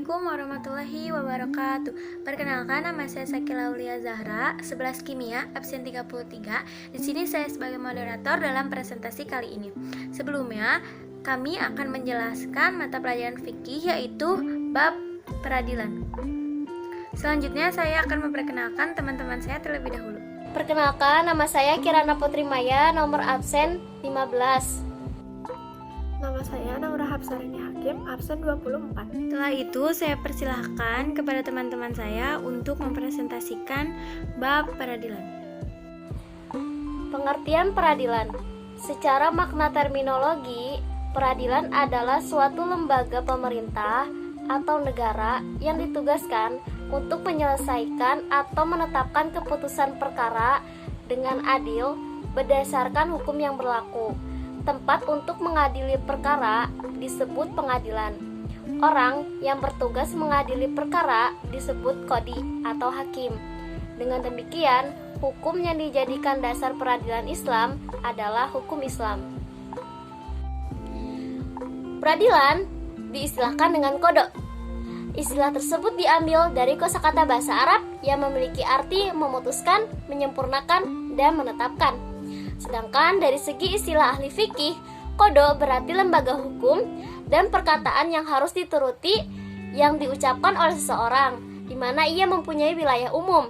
Assalamualaikum warahmatullahi wabarakatuh. Perkenalkan, nama saya Sakila Aulia Zahra, 11 Kimia, absen 33. Di sini saya sebagai moderator dalam presentasi kali ini. Sebelumnya, kami akan menjelaskan mata pelajaran fikih, yaitu bab peradilan. Selanjutnya saya akan memperkenalkan teman-teman saya terlebih dahulu. Perkenalkan, nama saya Kirana Putri Maya, nomor absen 15. Nama saya Naura Hapsarini Hakim, absen 24. Setelah itu, saya persilahkan kepada teman-teman saya untuk mempresentasikan bab peradilan. Pengertian peradilan. Secara makna terminologi, peradilan adalah suatu lembaga pemerintah atau negara yang ditugaskan untuk menyelesaikan atau menetapkan keputusan perkara dengan adil berdasarkan hukum yang berlaku. Tempat untuk mengadili perkara disebut pengadilan. Orang yang bertugas mengadili perkara disebut qadhi atau hakim. Dengan demikian, hukum yang dijadikan dasar peradilan Islam adalah hukum Islam. Peradilan diistilahkan dengan qada. Istilah tersebut diambil dari kosakata bahasa Arab yang memiliki arti memutuskan, menyempurnakan, dan menetapkan. Sedangkan dari segi istilah ahli fikih, qada berarti lembaga hukum dan perkataan yang harus dituruti yang diucapkan oleh seseorang, di mana ia mempunyai wilayah umum,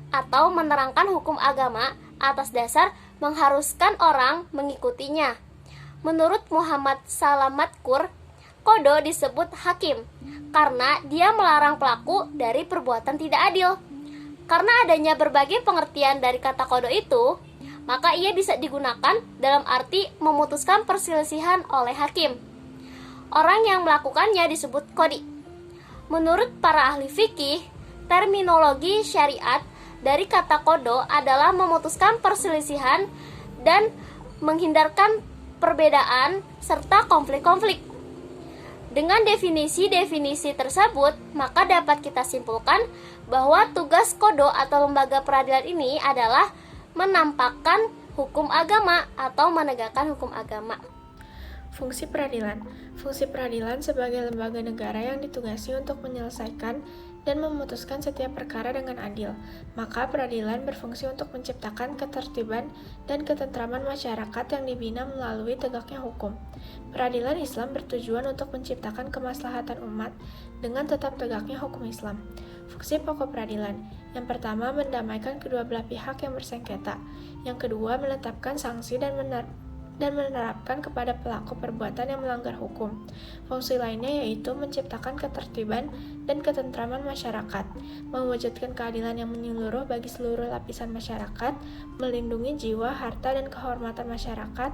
atau menerangkan hukum agama atas dasar mengharuskan orang mengikutinya. Menurut Muhammad Salamatkur, qada disebut hakim karena dia melarang pelaku dari perbuatan tidak adil. Karena adanya berbagai pengertian dari kata qada itu, maka ia bisa digunakan dalam arti memutuskan perselisihan oleh hakim. Orang yang melakukannya disebut qadhi. Menurut para ahli fikih, terminologi syariat dari kata qada adalah memutuskan perselisihan dan menghindarkan perbedaan serta konflik-konflik. Dengan definisi-definisi tersebut, maka dapat kita simpulkan bahwa tugas qada atau lembaga peradilan ini adalah menampakkan hukum agama atau menegakkan hukum agama. Fungsi peradilan. Fungsi peradilan sebagai lembaga negara yang ditugasi untuk menyelesaikan dan memutuskan setiap perkara dengan adil. Maka peradilan berfungsi untuk menciptakan ketertiban dan ketentraman masyarakat yang dibina melalui tegaknya hukum. Peradilan Islam bertujuan untuk menciptakan kemaslahatan umat dengan tetap tegaknya hukum Islam. Fungsi pokok peradilan. Yang pertama, mendamaikan kedua belah pihak yang bersengketa. Yang kedua, menetapkan sanksi dan menerapkan kepada pelaku perbuatan yang melanggar hukum. Fungsi lainnya yaitu menciptakan ketertiban dan ketentraman masyarakat, mewujudkan keadilan yang menyeluruh bagi seluruh lapisan masyarakat, melindungi jiwa, harta, dan kehormatan masyarakat,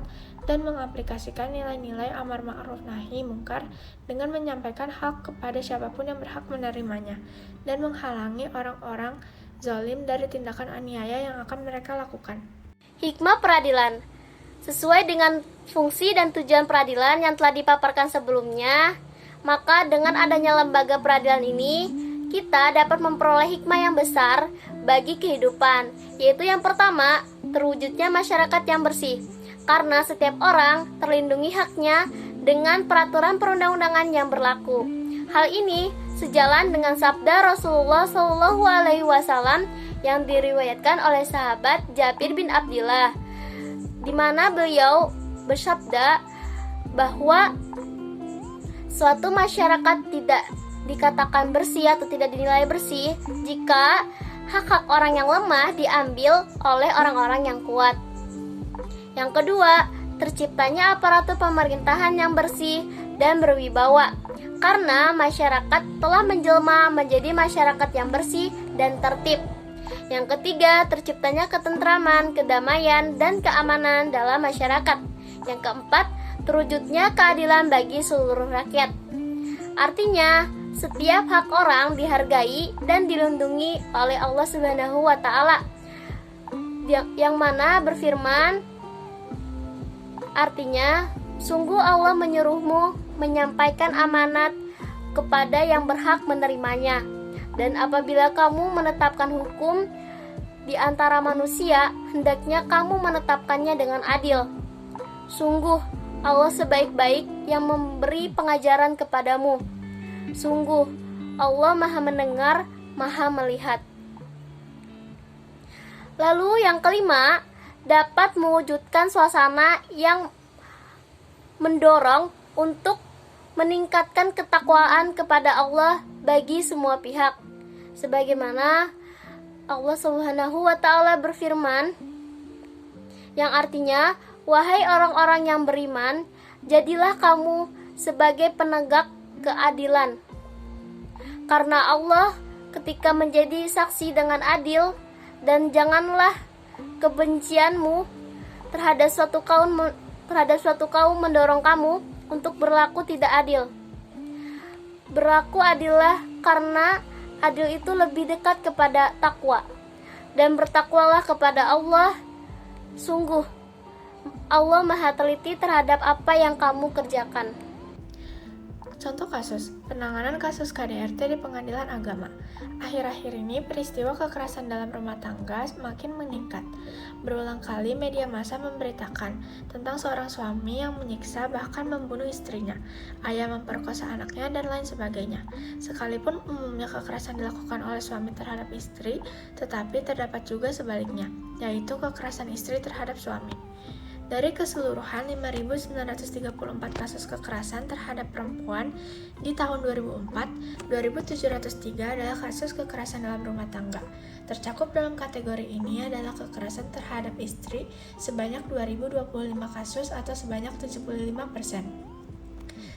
dan mengaplikasikan nilai-nilai amar ma'ruf nahi mungkar dengan menyampaikan hak kepada siapapun yang berhak menerimanya, dan menghalangi orang-orang zalim dari tindakan aniaya yang akan mereka lakukan. Hikmah peradilan. Sesuai dengan fungsi dan tujuan peradilan yang telah dipaparkan sebelumnya, maka dengan adanya lembaga peradilan ini, kita dapat memperoleh hikmah yang besar bagi kehidupan, yaitu yang pertama, terwujudnya masyarakat yang bersih, karena setiap orang terlindungi haknya dengan peraturan perundang-undangan yang berlaku. Hal ini sejalan dengan sabda Rasulullah SAW yang diriwayatkan oleh sahabat Jabir bin Abdillah, di mana beliau bersabda bahwa suatu masyarakat tidak dikatakan bersih atau tidak dinilai bersih jika hak-hak orang yang lemah diambil oleh orang-orang yang kuat. Yang kedua, terciptanya aparatur pemerintahan yang bersih dan berwibawa karena masyarakat telah menjelma menjadi masyarakat yang bersih dan tertib. Yang ketiga, terciptanya ketentraman, kedamaian, dan keamanan dalam masyarakat. Yang keempat, terwujudnya keadilan bagi seluruh rakyat. Artinya, setiap hak orang dihargai dan dilindungi oleh Allah Subhanahu wa Ta'ala, yang mana berfirman, artinya, sungguh Allah menyuruhmu menyampaikan amanat kepada yang berhak menerimanya. Dan apabila kamu menetapkan hukum di antara manusia, hendaknya kamu menetapkannya dengan adil. Sungguh, Allah sebaik-baik yang memberi pengajaran kepadamu. Sungguh, Allah Maha Mendengar, Maha Melihat. Lalu yang kelima, dapat mewujudkan suasana yang mendorong untuk meningkatkan ketakwaan kepada Allah bagi semua pihak. Sebagaimana Allah Subhanahu wa Ta'ala berfirman, yang artinya, wahai orang-orang yang beriman, jadilah kamu sebagai penegak keadilan. Karena Allah ketika menjadi saksi dengan adil, dan janganlah kebencianmu terhadap suatu kaum mendorong kamu untuk berlaku tidak adil. Berlaku adillah karena adil itu lebih dekat kepada takwa. Dan bertakwalah kepada Allah. Sungguh Allah Maha teliti terhadap apa yang kamu kerjakan. Contoh kasus, penanganan kasus KDRT di pengadilan agama. Akhir-akhir ini peristiwa kekerasan dalam rumah tangga semakin meningkat. Berulang kali media massa memberitakan tentang seorang suami yang menyiksa bahkan membunuh istrinya, ayah memperkosa anaknya, dan lain sebagainya. Sekalipun umumnya kekerasan dilakukan oleh suami terhadap istri, tetapi terdapat juga sebaliknya, yaitu kekerasan istri terhadap suami. Dari keseluruhan 5.934 kasus kekerasan terhadap perempuan di tahun 2004, 2.703 adalah kasus kekerasan dalam rumah tangga. Tercakup dalam kategori ini adalah kekerasan terhadap istri sebanyak 2.025 kasus atau sebanyak 75%.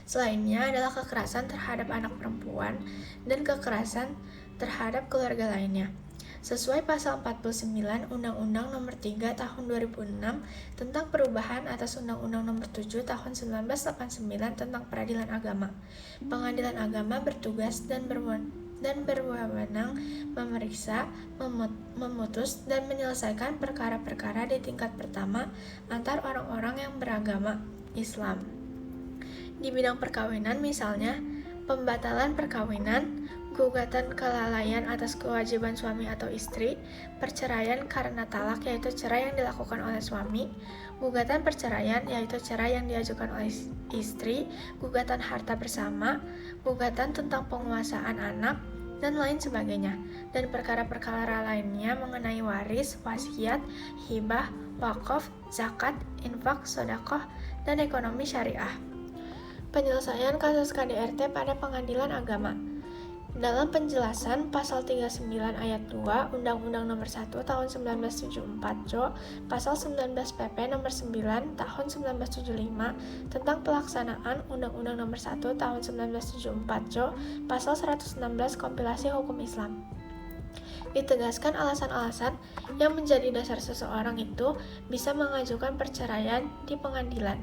Selainnya adalah kekerasan terhadap anak perempuan dan kekerasan terhadap keluarga lainnya. Sesuai pasal 49 Undang-Undang Nomor 3 Tahun 2006 tentang perubahan atas Undang-Undang Nomor 7 Tahun 1989 tentang Peradilan Agama, Pengadilan Agama bertugas dan berwenang memeriksa, memutus, dan menyelesaikan perkara-perkara di tingkat pertama antar orang-orang yang beragama Islam. Di bidang perkawinan misalnya, pembatalan perkawinan, gugatan kelalaian atas kewajiban suami atau istri, perceraian karena talak yaitu cerai yang dilakukan oleh suami, gugatan perceraian yaitu cerai yang diajukan oleh istri, gugatan harta bersama, gugatan tentang penguasaan anak, dan lain sebagainya, dan perkara-perkara lainnya mengenai waris, wasiat, hibah, wakaf, zakat, infak, sedekah, dan ekonomi syariah. Penyelesaian kasus KDRT pada pengadilan agama. Dalam penjelasan Pasal 39 Ayat 2 Undang-Undang Nomor 1 Tahun 1974 Jo, Pasal 19 PP Nomor 9 Tahun 1975 tentang pelaksanaan Undang-Undang Nomor 1 Tahun 1974 Jo, Pasal 116 Kompilasi Hukum Islam. Ditegaskan alasan-alasan yang menjadi dasar seseorang itu bisa mengajukan perceraian di pengadilan,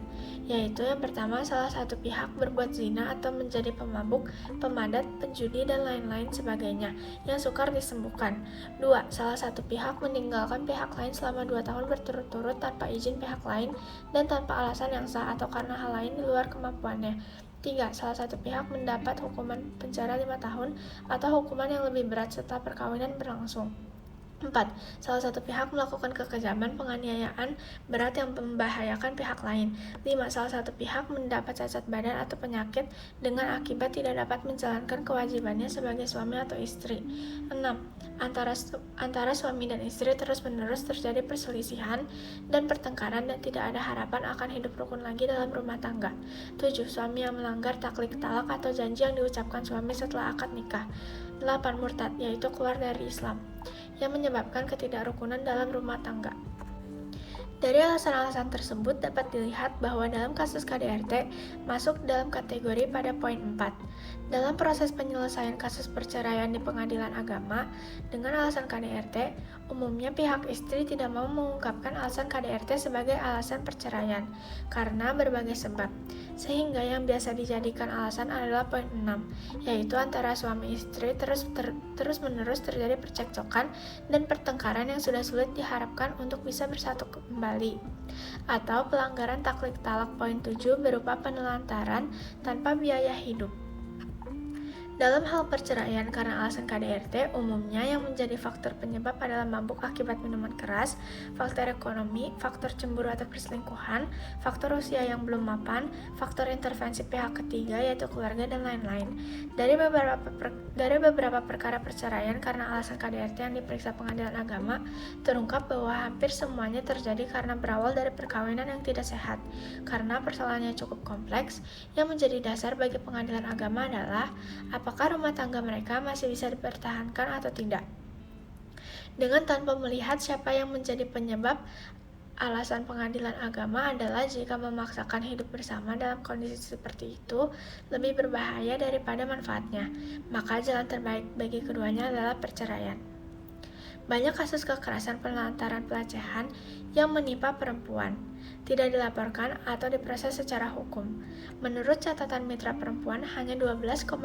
yaitu yang pertama, salah satu pihak berbuat zina atau menjadi pemabuk, pemadat, penjudi, dan lain-lain sebagainya yang sukar disembuhkan. 2. Salah satu pihak meninggalkan pihak lain selama 2 tahun berturut-turut tanpa izin pihak lain dan tanpa alasan yang sah atau karena hal lain di luar kemampuannya. 3. Salah satu pihak mendapat hukuman penjara 5 tahun atau hukuman yang lebih berat setelah perkawinan berlangsung. 4. Salah satu pihak melakukan kekejaman, penganiayaan berat yang membahayakan pihak lain. 5. Salah satu pihak mendapat cacat badan atau penyakit dengan akibat tidak dapat menjalankan kewajibannya sebagai suami atau istri. 6. Antara suami dan istri terus-menerus terjadi perselisihan dan pertengkaran dan tidak ada harapan akan hidup rukun lagi dalam rumah tangga. 7. Suami yang melanggar taklid talak atau janji yang diucapkan suami setelah akad nikah. 8. Murtad, yaitu keluar dari Islam, yang menyebabkan ketidakrukunan dalam rumah tangga. Dari alasan-alasan tersebut dapat dilihat bahwa dalam kasus KDRT masuk dalam kategori pada poin 4. Dalam proses penyelesaian kasus perceraian di pengadilan agama dengan alasan KDRT, umumnya pihak istri tidak mau mengungkapkan alasan KDRT sebagai alasan perceraian karena berbagai sebab, sehingga yang biasa dijadikan alasan adalah poin 6, yaitu antara suami istri terus-menerus terjadi percekcokan dan pertengkaran yang sudah sulit diharapkan untuk bisa bersatu kembali, atau pelanggaran taklid talak poin 7 berupa penelantaran tanpa biaya hidup. Dalam hal perceraian karena alasan KDRT, umumnya yang menjadi faktor penyebab adalah mabuk akibat minuman keras, faktor ekonomi, faktor cemburu atau perselingkuhan, faktor usia yang belum mapan, faktor intervensi pihak ketiga yaitu keluarga, dan lain-lain. Dari beberapa perkara perceraian karena alasan KDRT yang diperiksa Pengadilan Agama, terungkap bahwa hampir semuanya terjadi karena berawal dari perkawinan yang tidak sehat. Karena persoalannya cukup kompleks, yang menjadi dasar bagi Pengadilan Agama adalah apakah rumah tangga mereka masih bisa dipertahankan atau tidak. Dengan tanpa melihat siapa yang menjadi penyebab, alasan Pengadilan Agama adalah jika memaksakan hidup bersama dalam kondisi seperti itu lebih berbahaya daripada manfaatnya, maka jalan terbaik bagi keduanya adalah perceraian. Banyak kasus kekerasan lantaran pelecehan yang menimpa perempuan tidak dilaporkan atau diproses secara hukum. Menurut catatan Mitra Perempuan, hanya 12,2%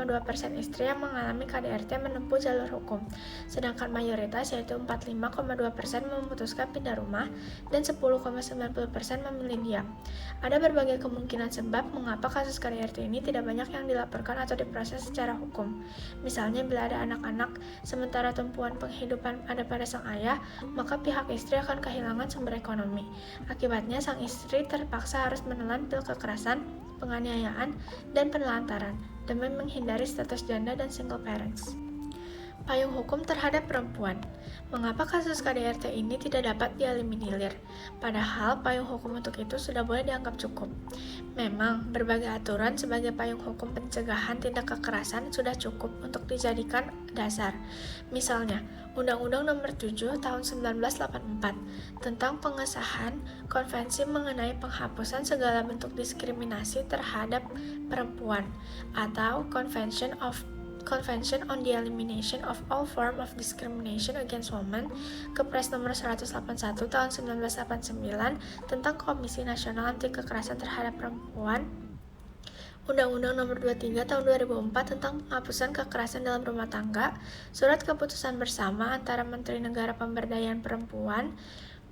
istri yang mengalami KDRT menempuh jalur hukum, sedangkan mayoritas yaitu 45,2% memutuskan pindah rumah dan 10,90% memilih diam. Ada berbagai kemungkinan sebab mengapa kasus KDRT ini tidak banyak yang dilaporkan atau diproses secara hukum. Misalnya bila ada anak-anak, sementara tumpuan penghidupan ada pada sang ayah, maka pihak istri akan kehilangan sumber ekonomi. Akibatnya sang istri terpaksa harus menelan pil kekerasan, penganiayaan, dan penelantaran demi menghindari status janda dan single parents. Payung hukum terhadap perempuan. Mengapa kasus KDRT ini tidak dapat dieliminir? Padahal payung hukum untuk itu sudah boleh dianggap cukup. Memang, berbagai aturan sebagai payung hukum pencegahan tindak kekerasan sudah cukup untuk dijadikan dasar. Misalnya, Undang-Undang Nomor 7 Tahun 1984 tentang pengesahan Konvensi mengenai penghapusan segala bentuk diskriminasi terhadap perempuan atau Convention on the Elimination of All Forms of Discrimination Against Women, Kepres nomor 181 tahun 1989 tentang Komisi Nasional Anti Kekerasan Terhadap Perempuan, Undang-Undang nomor 23 tahun 2004 tentang penghapusan kekerasan dalam rumah tangga, Surat Keputusan Bersama antara Menteri Negara Pemberdayaan Perempuan,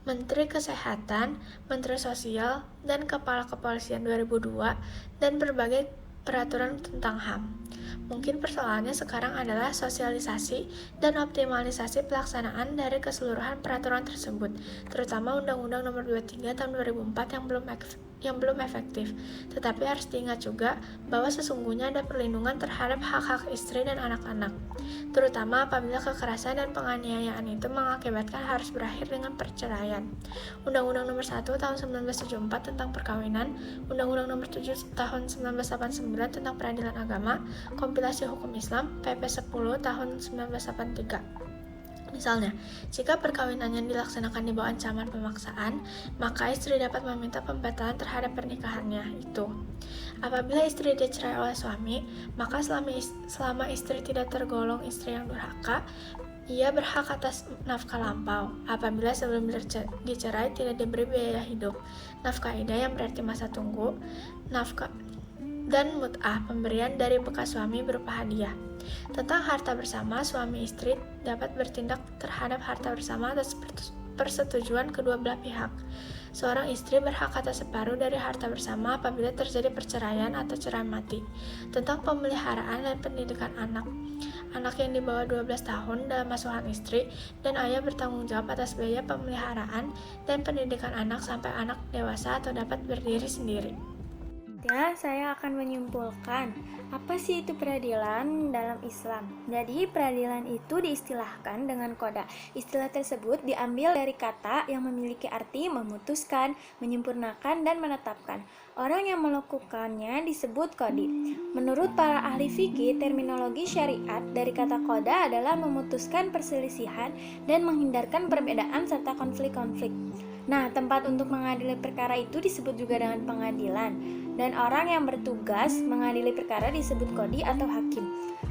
Menteri Kesehatan, Menteri Sosial, dan Kepala Kepolisian 2002, dan berbagai peraturan tentang HAM. Mungkin persoalannya sekarang adalah sosialisasi dan optimalisasi pelaksanaan dari keseluruhan peraturan tersebut, terutama Undang-Undang Nomor 23 Tahun 2004 yang belum efektif. Tetapi harus diingat juga bahwa sesungguhnya ada perlindungan terhadap hak-hak istri dan anak-anak, terutama apabila kekerasan dan penganiayaan itu mengakibatkan harus berakhir dengan perceraian. Undang-Undang Nomor 1 Tahun 1974 tentang perkawinan, Undang-Undang Nomor 7 Tahun 1989 tentang peradilan agama, Kompilasi Hukum Islam, PP 10 Tahun 1983. Misalnya, jika perkawinannya dilaksanakan di bawah ancaman pemaksaan, maka istri dapat meminta pembatalan terhadap pernikahannya itu. Apabila istri dicerai oleh suami, maka selama istri tidak tergolong istri yang durhaka, ia berhak atas nafkah lampau. Apabila sebelum dicerai tidak diberi biaya hidup, nafkah idah yang berarti masa tunggu, nafkah dan mut'ah, pemberian dari bekas suami berupa hadiah. Tentang harta bersama, suami istri dapat bertindak terhadap harta bersama atas persetujuan kedua belah pihak. Seorang istri berhak atas separuh dari harta bersama apabila terjadi perceraian atau cerai mati. Tentang pemeliharaan dan pendidikan anak. Anak yang di bawah 12 tahun dalam asuhan istri dan ayah bertanggung jawab atas biaya pemeliharaan dan pendidikan anak sampai anak dewasa atau dapat berdiri sendiri. Saya akan menyimpulkan apa sih itu peradilan dalam Islam. Jadi peradilan itu diistilahkan dengan qada. Istilah tersebut diambil dari kata yang memiliki arti memutuskan, menyempurnakan, dan menetapkan. Orang yang melakukannya disebut qadi. Menurut para ahli fikih, terminologi syariat dari kata qada adalah memutuskan perselisihan dan menghindarkan perbedaan serta konflik-konflik. Nah, tempat untuk mengadili perkara itu disebut juga dengan pengadilan. Dan orang yang bertugas mengadili perkara disebut qadi atau hakim.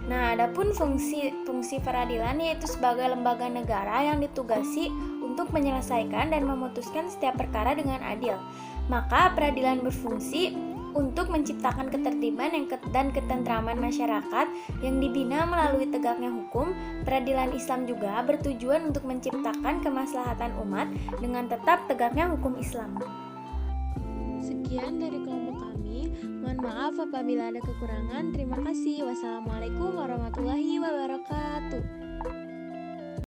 Nah, adapun fungsi peradilan yaitu sebagai lembaga negara yang ditugasi untuk menyelesaikan dan memutuskan setiap perkara dengan adil. Maka peradilan berfungsi untuk menciptakan ketertiban dan ketentraman masyarakat yang dibina melalui tegaknya hukum. Peradilan Islam juga bertujuan untuk menciptakan kemaslahatan umat dengan tetap tegaknya hukum Islam. Sekian dari kelompok kami. Mohon maaf apabila ada kekurangan. Terima kasih. Wassalamualaikum warahmatullahi wabarakatuh.